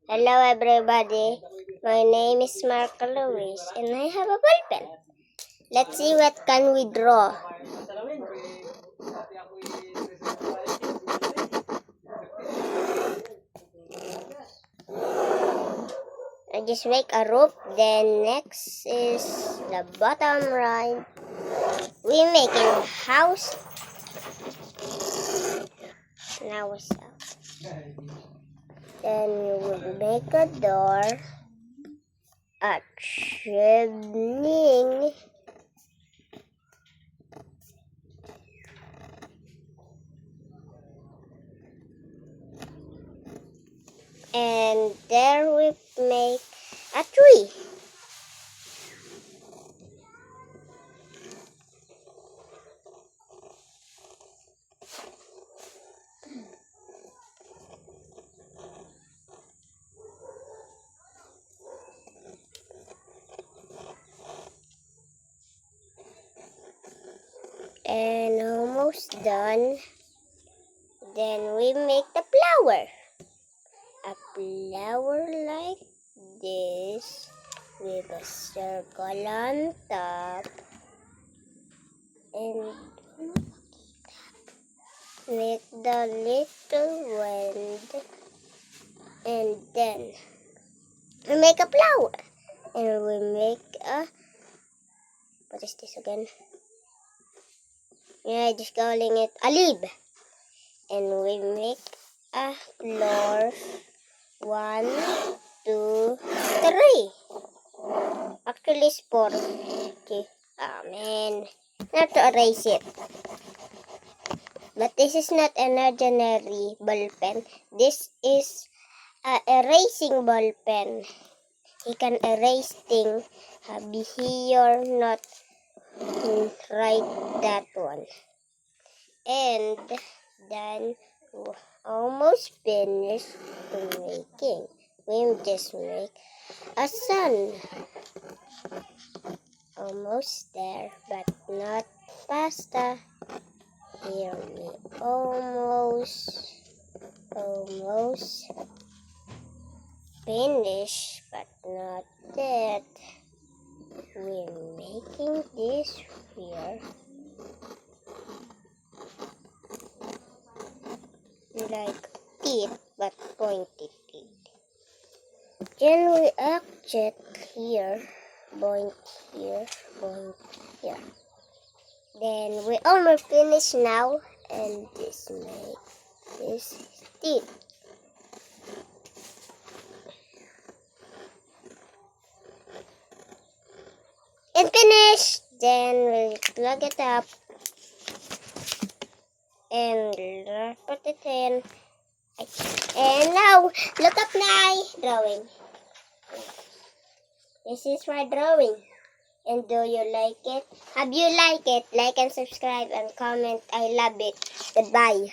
Hello everybody, my name is Marco Luis and I have a ball pen. Let's see what can we draw. I just make a roof, then next is the bottom right. We make a house. Now what's up? Then we will make a door, a chimney, and there we make a tree. And almost done. Then we make the flower. A flower like this with a circle on top and make the little wind, and then we make a flower and we make a, what is this again? Yeah, just calling it a leaf. And we make a floor. 1, 2, 3. Actually, it's 4. Okay. Man. Not to erase it. But this is not an ordinary ball pen. This is a erasing ball pen. You can erase things. Be here, not write that one. And then almost finished making. We just make a sun. Almost there, but not pasta. Here we almost finish, but not that. We're making this here. Like teeth, but pointed teeth. Then we object here, point here, point here. Then we almost finished now, and this make this teeth. And finish. Then we'll plug it up and put it in. And now, look up my drawing. This is my drawing. And do you like it? Have you like it? Like and subscribe and comment. I love it. Goodbye.